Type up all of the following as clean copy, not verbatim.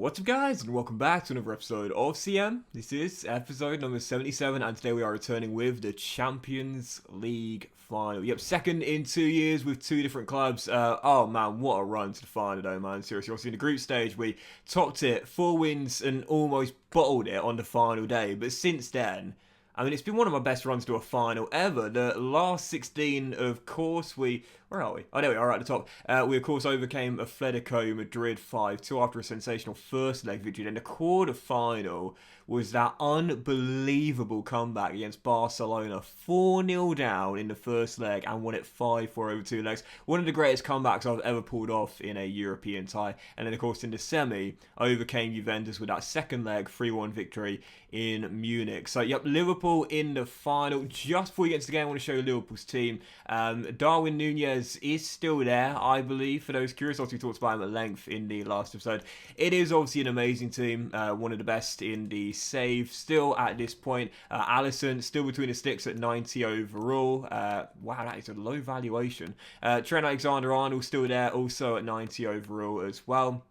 What's up guys, and welcome back to another episode of CM. This is episode number 77, and today we are returning with the Champions League final. Yep, second in 2 years with two different clubs. Oh man, what a run to the final though, man. Seriously, obviously in the group stage we topped it, 4 wins and almost bottled it on the final day. But since then, I mean, it's been one of my best runs to a final ever. The last 16, of course, where are we? Oh, there we are, at the top. We, of course, overcame Atletico Madrid 5-2 after a sensational first leg victory. Then the quarter-final was that unbelievable comeback against Barcelona. 4-0 down in the first leg and won it 5-4 over 2 legs. One of the greatest comebacks I've ever pulled off in a European tie. And then, of course, in the semi, overcame Juventus with that second leg 3-1 victory in Munich. So, yep, Liverpool in the final. Just before we get into the game, I want to show you Liverpool's team. Darwin Núñez is still there, I believe, for those curious. Obviously, we talked about him at length in the last episode. It is obviously an amazing team, one of the best in the save still at this point. Alisson still between the sticks at 90 overall. Wow, that is a low valuation. Trent Alexander-Arnold still there, also at 90 overall as well.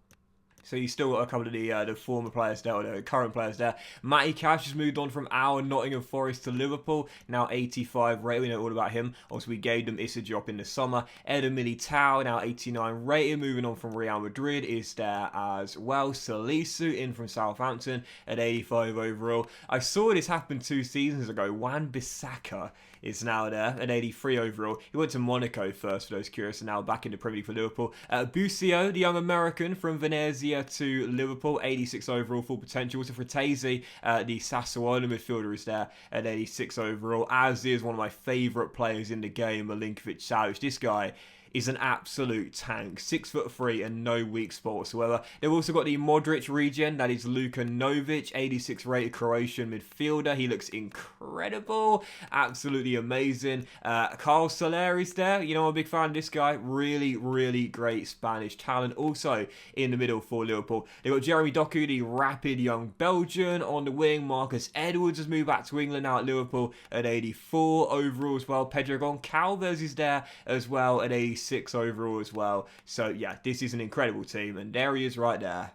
So you still got a couple of the former players there, or the current players there. Matty Cash has moved on from our Nottingham Forest to Liverpool, now 85 rated. We know all about him. Also, we gave them Issa Diop in the summer. Eder Militao, now 89 rated, moving on from Real Madrid, is there as well. Salisu in from Southampton at 85 overall. I saw this happen 2 seasons ago. Wan-Bissaka is now there at 83 overall. He went to Monaco first, for those curious, and now back in the Premier League for Liverpool. Busio, the young American from Venezia to Liverpool, 86 overall, full potential. Also Fratesi, the Sassuolo midfielder, is there at 86 overall, as is one of my favourite players in the game, Milinkovic-Savic. This guy is an absolute tank. 6'3" and no weak spot whatsoever. They've also got the Modric regen, that is Luka Novic, 86 rated Croatian midfielder. He looks incredible, absolutely amazing. Carl Soler is there. You know, I'm a big fan of this guy. Really, really great Spanish talent. Also in the middle for Liverpool, they've got Jeremy Doku, the rapid young Belgian. On the wing, Marcus Edwards has moved back to England now at Liverpool at 84 overall as well. Pedro Goncalves is there as well at 86 overall as well. So yeah, this is an incredible team, and there he is right there.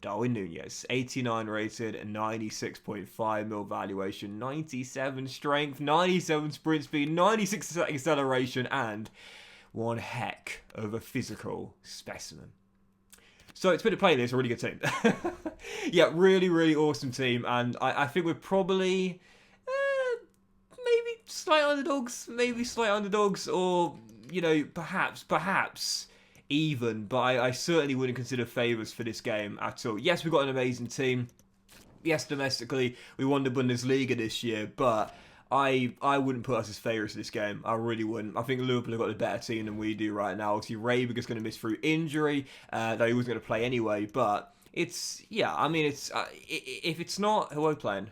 Darwin Núñez, 89 rated, 96.5 mil valuation, 97 strength, 97 sprint speed, 96 acceleration, and one heck of a physical specimen. So it's been a playlist, a really good team. Yeah, really, really awesome team, and I think we're probably maybe slight underdogs, or, you know, perhaps even, but I certainly wouldn't consider favourites for this game at all. Yes, we've got an amazing team. Yes, domestically, we won the Bundesliga this year, but I wouldn't put us as favourites for this game. I really wouldn't. I think Liverpool have got a better team than we do right now. Obviously, Reiberger's going to miss through injury, though he wasn't going to play anyway, but it's, yeah, I mean, it's if it's not, who are we playing?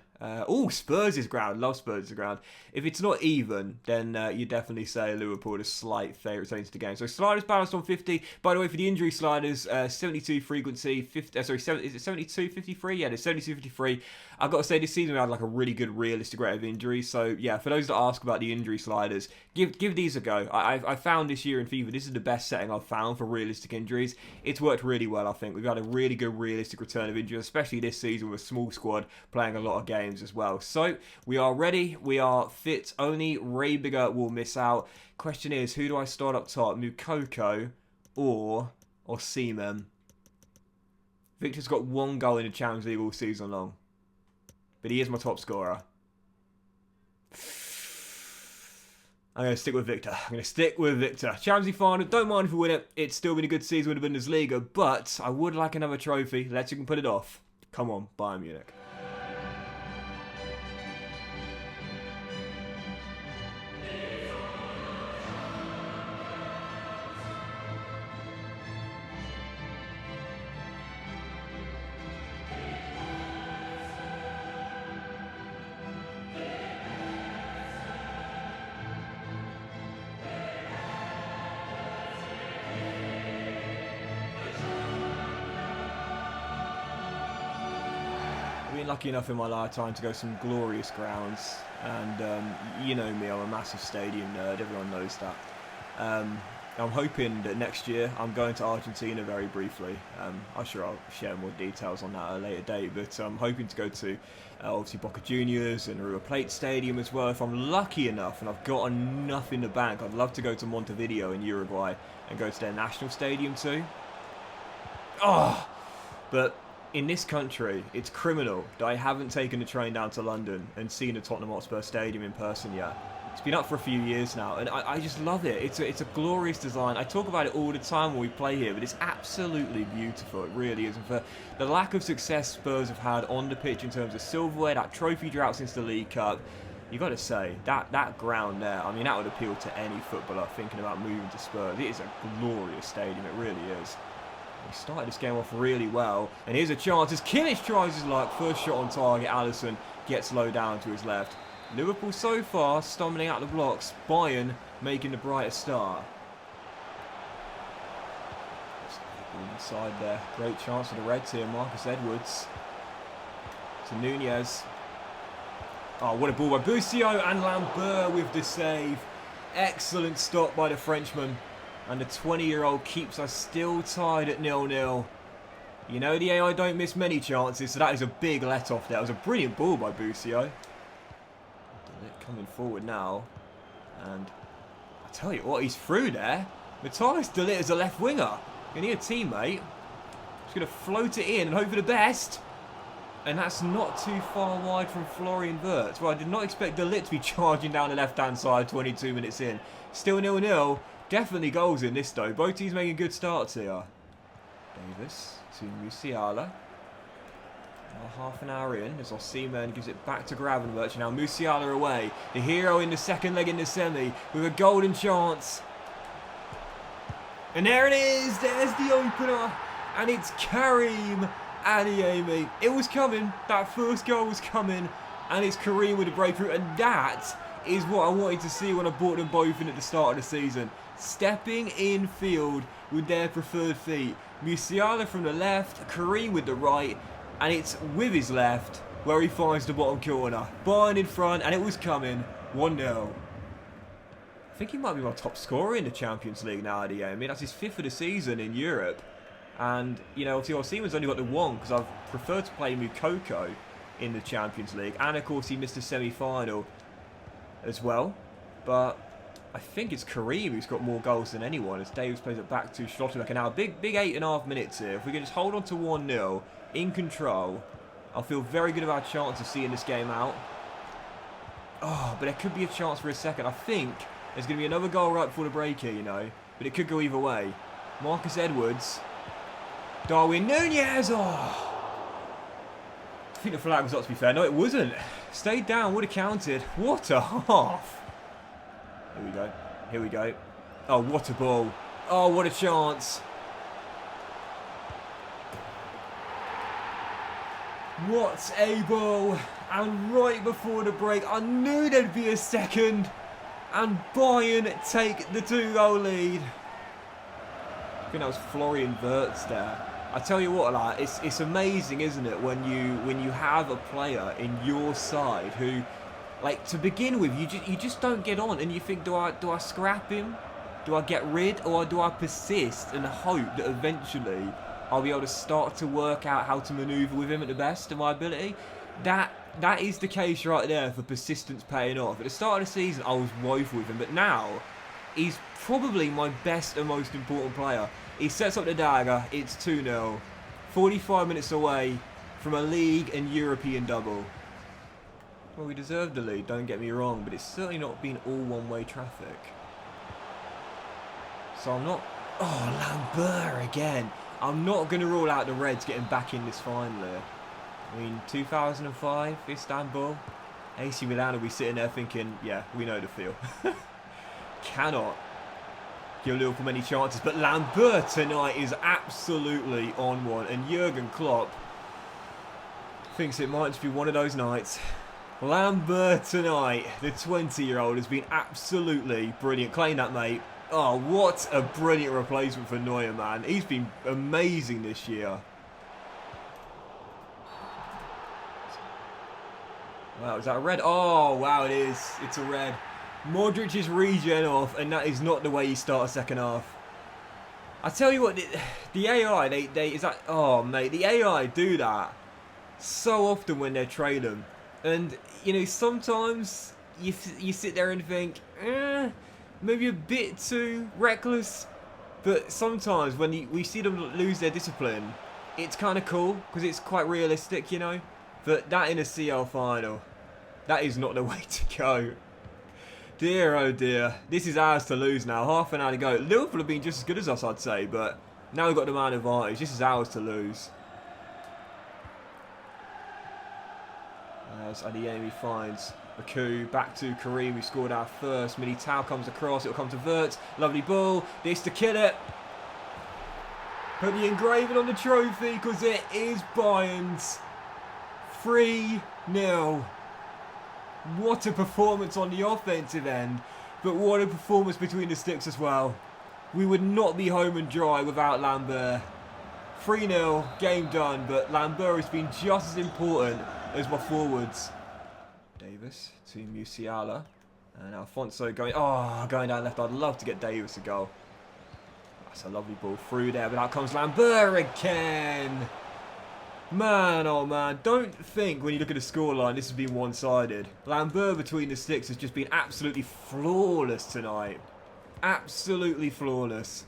Spurs' ground. Love Spurs' ground. If it's not even, then you definitely say Liverpool are a slight favourite into the game. So sliders balanced on 50. By the way, for the injury sliders, 72 frequency, 50. Is it 72, 53? Yeah, it's 72, 53. I've got to say, this season we had like a really good realistic rate of injuries. So yeah, for those that ask about the injury sliders, give these a go. I found this year in FIFA, this is the best setting I've found for realistic injuries. It's worked really well, I think. We've had a really good realistic return of injuries, especially this season with a small squad playing a lot of games as well. So we are ready, we are fit. Only Reiberger will miss out. Question is, who do I start up top? Moukoko or Osimhen? Victor's got 1 goal in the Champions League all season long, but he is my top scorer. I'm going to stick with Victor. Champions League final, don't mind if we win it. It's still been a good season with the Bundesliga, but I would like another trophy. Let's see if we can put it off. Come on, Bayern Munich. Been lucky enough in my lifetime to go to some glorious grounds, and you know me, I'm a massive stadium nerd, everyone knows that. I'm hoping that next year I'm going to Argentina very briefly. I'm sure I'll share more details on that at a later date, but I'm hoping to go to obviously Boca Juniors and River Plate Stadium as well if I'm lucky enough and I've got enough in the bank. I'd love to go to Montevideo in Uruguay and go to their national stadium too. Oh, but in this country, it's criminal that I haven't taken the train down to London and seen the Tottenham Hotspur Stadium in person yet. It's been up for a few years now, and I just love it. It's a glorious design. I talk about it all the time when we play here, but it's absolutely beautiful. It really is. And for the lack of success Spurs have had on the pitch in terms of silverware, that trophy drought since the League Cup, you got to say, that ground there, I mean, that would appeal to any footballer thinking about moving to Spurs. It is a glorious stadium. It really is. We started this game off really well, and here's a chance as Kimmich tries his luck. First shot on target, Alisson gets low down to his left. Liverpool so far stumbling out the blocks, Bayern making the brightest start. Inside there, great chance for the Reds here. Marcus Edwards to Nunez. Oh, what a ball by Busio, and Lambert with the save. Excellent stop by the Frenchman. And the 20-year-old keeps us still tied at 0-0. You know the AI don't miss many chances, so that is a big let-off there. That was a brilliant ball by Busio. Coming forward now. And I tell you what, he's through there. Matthias de Ligt is a left winger. You need a teammate. Just going to float it in and hope for the best. And that's not too far wide from Florian Wirtz. Well, I did not expect de Ligt to be charging down the left-hand side 22 minutes in. Still 0-0. Definitely goals in this though. Both teams making good starts here. Davis to Musiala. Now half an hour in as Osimhen gives it back to Gravenberch. Now Musiala away. The hero in the second leg in the semi with a golden chance. And there it is. There's the opener. And it's Karim Adeyemi. It was coming. That first goal was coming. And it's Karim with a breakthrough. And that is what I wanted to see when I brought them both in at the start of the season. Stepping in field with their preferred feet. Musiala from the left, Karim with the right, and it's with his left where he finds the bottom corner. Bayern in front, and it was coming. 1-0. I think he might be my top scorer in the Champions League now, Adeyemi. I mean, that's his 5th of the season in Europe. And, you know, obviously Osimhen's only got the 1 because I've preferred to play Moukoko in the Champions League. And, of course, he missed the semi-final as well. But I think it's Karim who's got more goals than anyone as Davis plays it back to Schlotterbeck. Now, big 8.5 minutes here. If we can just hold on to 1-0 in control, I'll feel very good about our chance of seeing this game out. Oh, but there could be a chance for a second. I think there's going to be another goal right before the break here, you know. But it could go either way. Marcus Edwards. Darwin Nunez. Oh. I think the flag was up, to be fair. No, it wasn't. Stayed down, would have counted. What a half. Here we go. Here we go. Oh, what a ball. Oh, what a chance. What a ball. And right before the break, I knew there'd be a second. And Bayern take the 2-goal lead. I think that was Florian Wirtz there. I tell you what, like, it's amazing, isn't it, when you have a player in your side who, like, to begin with, you just don't get on, and you think, do I scrap him? Do I get rid, or do I persist and hope that eventually I'll be able to start to work out how to manoeuvre with him at the best of my ability? That is the case right there for persistence paying off. At the start of the season, I was woeful with him, but now he's probably my best and most important player. He sets up the dagger. It's 2-0. 45 minutes away from a league and European double. Well, we deserved the lead, don't get me wrong, but it's certainly not been all one-way traffic. So I'm not... Oh, Lambert again. I'm not going to rule out the Reds getting back in this final here. I mean, 2005, Istanbul. AC Milan will be sitting there thinking, yeah, we know the feel. Cannot give Liverpool many chances, but Lambert tonight is absolutely on one, and Jurgen Klopp thinks it might just be one of those nights. Lambert tonight, the 20-year-old, has been absolutely brilliant. Claim that, mate. Oh, what a brilliant replacement for Neuer, man. He's been amazing this year. Wow, is that a red? Oh, wow, it is. It's a red. Modric is regen off, and that is not the way you start a second half. I tell you what, the AI, they is that, oh mate, the AI do that so often when they're trading. And, you know, sometimes you sit there and think, maybe a bit too reckless. But sometimes when we see them lose their discipline, it's kind of cool because it's quite realistic, you know. But that in a CL final, that is not the way to go. Dear, oh dear. This is ours to lose now. Half an hour to go. Liverpool have been just as good as us, I'd say. But now we've got the man advantage. This is ours to lose. As Adeyemi finds Baku, back to Kareem, we scored our first. Militao comes across, it'll come to Wirtz. Lovely ball, this to kill it. Put the engraving on the trophy because it is Bayern's. 3-0. What a performance on the offensive end, but what a performance between the sticks as well. We would not be home and dry without Lambert. 3-0, game done, but Lambert has been just as important as my forwards. Davis to Musiala. And Alfonso going down left. I'd love to get Davis a goal. That's a lovely ball through there, but out comes Lambert again. Man, oh man, don't think when you look at the scoreline this has been one-sided. Lambert between the sticks has just been absolutely flawless tonight. Absolutely flawless.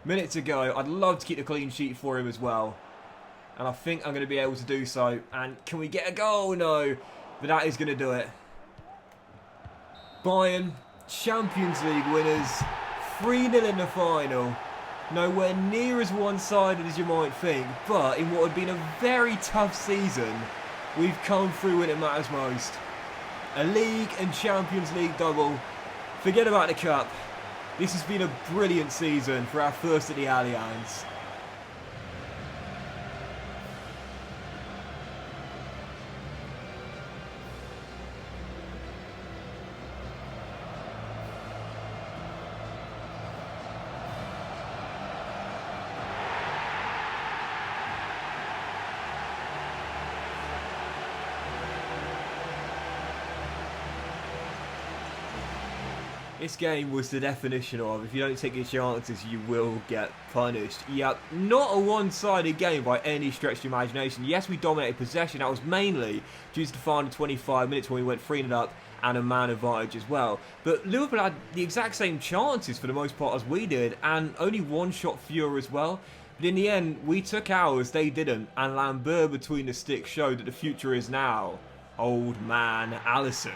Minute to go. I'd love to keep the clean sheet for him as well. And I think I'm going to be able to do so. And can we get a goal? No. But that is going to do it. Bayern, Champions League winners. 3-0 in the final. Nowhere near as one-sided as you might think. But in what had been a very tough season, we've come through when it matters most. A League and Champions League double. Forget about the Cup. This has been a brilliant season for our first at the Allianz. This game was the definition of, if you don't take your chances, you will get punished. Yep, not a one-sided game by any stretch of the imagination. Yes, we dominated possession. That was mainly due to the final 25 minutes when we went 3-0 up and a man advantage as well. But Liverpool had the exact same chances for the most part as we did, and only one shot fewer as well. But in the end, we took ours, they didn't, and Lambert between the sticks showed that the future is now old man Alisson.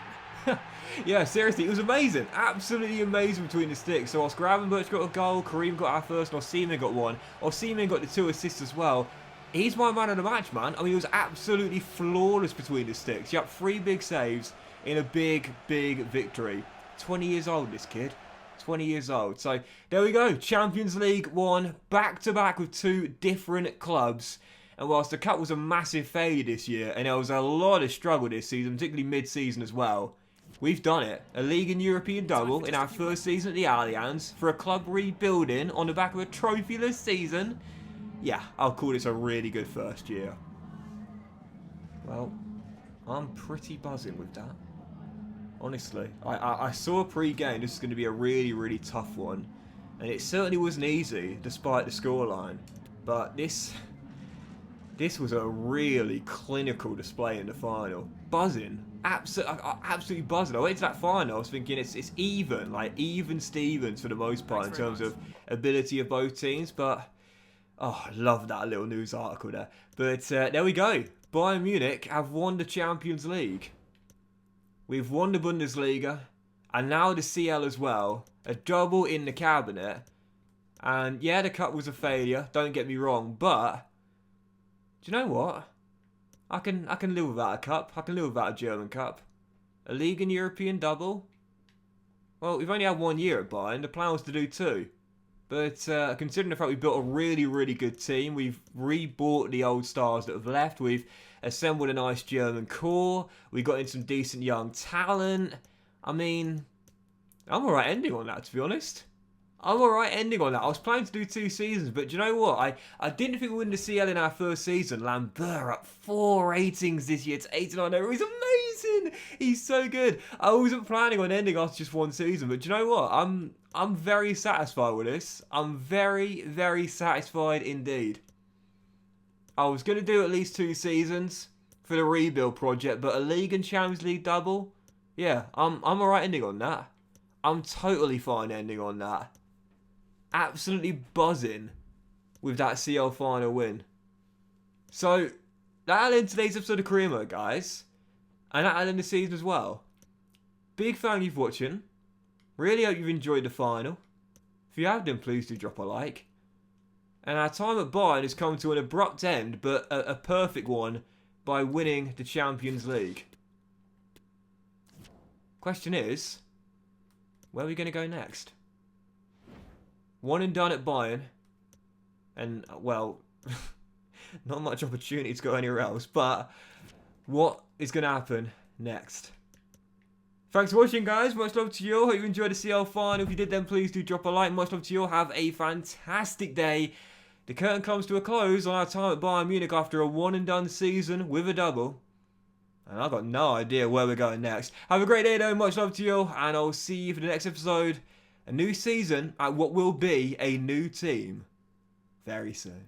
Yeah, seriously, it was amazing. Absolutely amazing between the sticks. So whilst Gravenberch got a goal, Kareem got our first, and Osimhen got one. Osimhen got the 2 assists as well. He's my man of the match, man. I mean, he was absolutely flawless between the sticks. Yep, 3 big saves in a big, big victory. 20 years old, this kid. 20 years old. So, there we go. Champions League won back-to-back with 2 different clubs. And whilst the Cup was a massive failure this year, and there was a lot of struggle this season, particularly mid-season as well, we've done it. A League and European double in our first season at the Allianz for a club rebuilding on the back of a trophyless season. Yeah, I'll call this a really good first year. Well, I'm pretty buzzing with that. Honestly, I saw pre-game this is going to be a really, really tough one. And it certainly wasn't easy, despite the scoreline. But this was a really clinical display in the final. Buzzing. Absolutely buzzing. I went to that final, I was thinking it's even, like even Stevens for the most part in terms of ability of both teams. But, oh, I love that little news article there. But there we go. Bayern Munich have won the Champions League. We've won the Bundesliga. And now the CL as well. A double in the cabinet. And yeah, the Cup was a failure, don't get me wrong. But, do you know what? I can live without a cup. I can live without a German Cup. A League and European double? Well, we've only had 1 year at Bayern. The plan was to do 2. But considering the fact we built a really, really good team, we've rebought the old stars that have left. We've assembled a nice German core. We got in some decent young talent. I mean, I'm alright ending on that, to be honest. I'm alright ending on that. I was planning to do 2 seasons, but do you know what? I didn't think we would win the CL in our first season. Lambert up 4 ratings this year to 89. It was amazing. in. He's so good. I wasn't planning on ending after just one season, but do you know what? I'm very satisfied with this. I'm very, very satisfied indeed. I was going to do at least 2 seasons for the rebuild project, but a League and Champions League double? Yeah, I'm alright ending on that. I'm totally fine ending on that. Absolutely buzzing with that CL final win. So, that'll end today's episode of Career Mode, guys. And that'll end the season as well. Big thank you for watching. Really hope you've enjoyed the final. If you have, then please do drop a like. And our time at Bayern has come to an abrupt end, but a perfect one, by winning the Champions League. Question is, where are we going to go next? One and done at Bayern. And, well, not much opportunity to go anywhere else. But what is going to happen next? Thanks for watching, guys. Much love to you all. Hope you enjoyed the CL final. If you did, then please do drop a like. Much love to you all. Have a fantastic day. The curtain comes to a close on our time at Bayern Munich after a one and done season with a double. And I've got no idea where we're going next. Have a great day though, much love to you all, and I'll see you for the next episode. A new season at what will be a new team very soon.